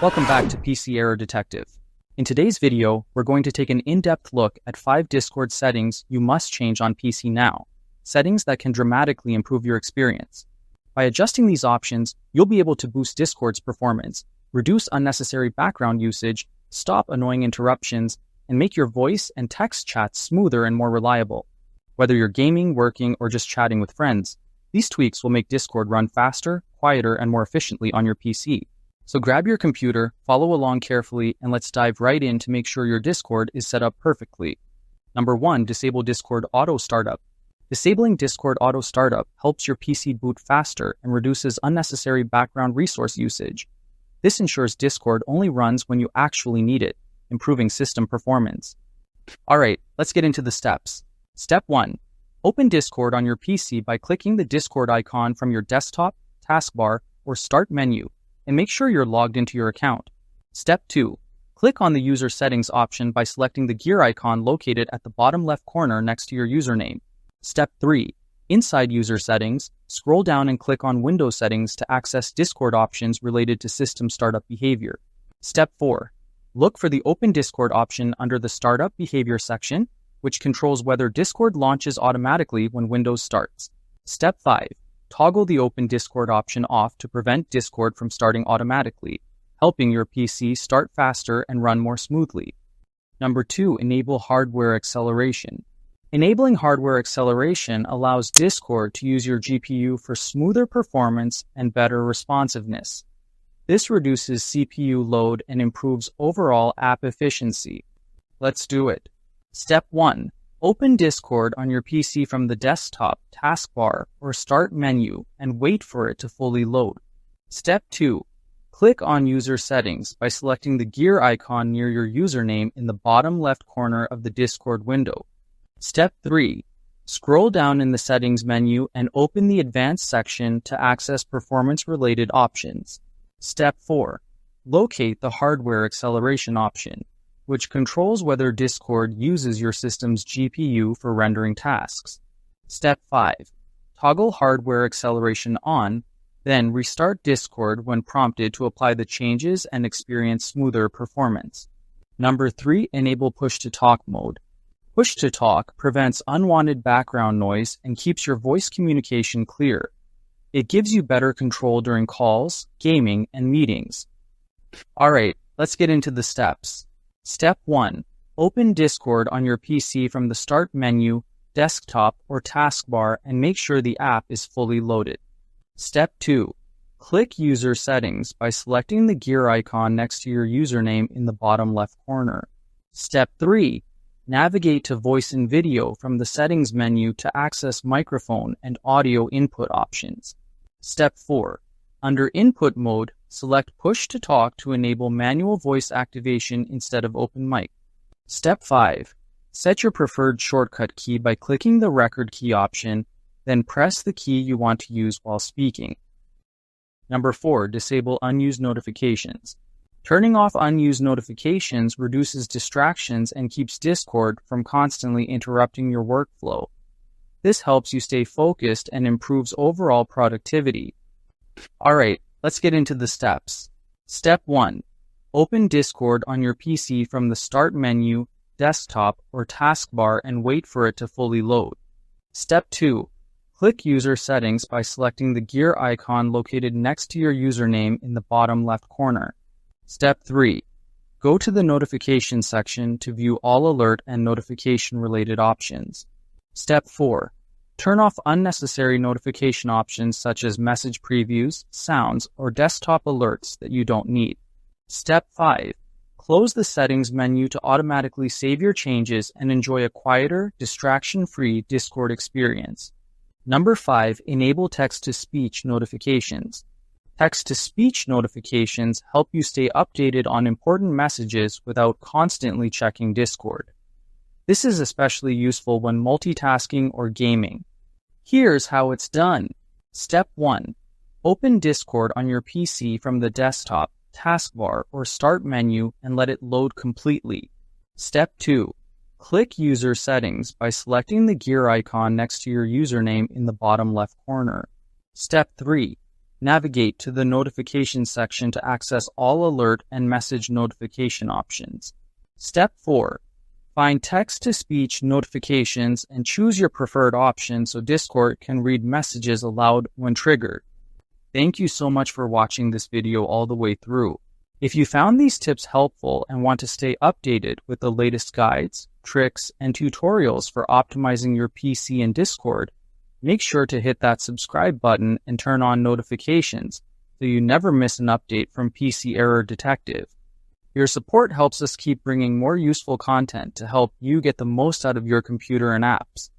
Welcome back to PC Error Detective. In today's video, we're going to take an in-depth look at 5 Discord settings you must change on PC now, settings that can dramatically improve your experience. By adjusting these options, you'll be able to boost Discord's performance, reduce unnecessary background usage, stop annoying interruptions, and make your voice and text chats smoother and more reliable. Whether you're gaming, working, or just chatting with friends, these tweaks will make Discord run faster, quieter, and more efficiently on your PC. So grab your computer, follow along carefully, and let's dive right in to make sure your Discord is set up perfectly. Number 1, disable Discord Auto Startup. Disabling Discord Auto Startup helps your PC boot faster and reduces unnecessary background resource usage. This ensures Discord only runs when you actually need it, improving system performance. Alright, let's get into the steps. Step 1. Open Discord on your PC by clicking the Discord icon from your desktop, taskbar, or Start menu, and make sure you're logged into your account. Step 2. Click on the User Settings option by selecting the gear icon located at the bottom left corner next to your username. Step 3. Inside User Settings, scroll down and click on Windows Settings to access Discord options related to system startup behavior. Step 4. Look for the Open Discord option under the Startup Behavior section, which controls whether Discord launches automatically when Windows starts. Step 5. Toggle the Open Discord option off to prevent Discord from starting automatically, helping your PC start faster and run more smoothly. Number 2, enable hardware acceleration. Enabling hardware acceleration allows Discord to use your GPU for smoother performance and better responsiveness. This reduces CPU load and improves overall app efficiency. Let's do it. Step 1. Open Discord on your PC from the desktop, taskbar, or Start menu and wait for it to fully load. Step 2. Click on User Settings by selecting the gear icon near your username in the bottom left corner of the Discord window. Step 3. Scroll down in the Settings menu and open the Advanced section to access performance-related options. Step 4. Locate the Hardware Acceleration option, which controls whether Discord uses your system's GPU for rendering tasks. Step 5. Toggle hardware acceleration on, then restart Discord when prompted to apply the changes and experience smoother performance. Number 3, enable push-to-talk mode. Push-to-talk prevents unwanted background noise and keeps your voice communication clear. It gives you better control during calls, gaming, and meetings. Alright, let's get into the steps. Step 1. Open Discord on your PC from the Start menu, desktop, or taskbar and make sure the app is fully loaded. Step 2. Click User Settings by selecting the gear icon next to your username in the bottom left corner. Step 3. Navigate to Voice and Video from the Settings menu to access microphone and audio input options. Step 4. Under Input Mode, select Push to Talk to enable manual voice activation instead of open mic. Step 5. Set your preferred shortcut key by clicking the record key option, then press the key you want to use while speaking. Number 4. Disable unused notifications. Turning off unused notifications reduces distractions and keeps Discord from constantly interrupting your workflow. This helps you stay focused and improves overall productivity. Alright, let's get into the steps. Step 1. Open Discord on your PC from the Start menu, desktop, or taskbar and wait for it to fully load. Step 2. Click User Settings by selecting the gear icon located next to your username in the bottom left corner. Step 3. Go to the Notification section to view all alert and notification-related options. Step 4. Turn off unnecessary notification options such as message previews, sounds, or desktop alerts that you don't need. Step 5. Close the Settings menu to automatically save your changes and enjoy a quieter, distraction-free Discord experience. Number 5. Enable text-to-speech notifications. Text-to-speech notifications help you stay updated on important messages without constantly checking Discord. This is especially useful when multitasking or gaming. Here's how it's done. Step 1. Open Discord on your PC from the desktop, taskbar, or Start menu and let it load completely. Step 2. Click User Settings by selecting the gear icon next to your username in the bottom left corner. Step 3. Navigate to the Notifications section to access all alert and message notification options. Step 4. Find text-to-speech notifications and choose your preferred option so Discord can read messages aloud when triggered. Thank you so much for watching this video all the way through. If you found these tips helpful and want to stay updated with the latest guides, tricks, and tutorials for optimizing your PC and Discord, make sure to hit that subscribe button and turn on notifications so you never miss an update from PC Error Detective. Your support helps us keep bringing more useful content to help you get the most out of your computer and apps.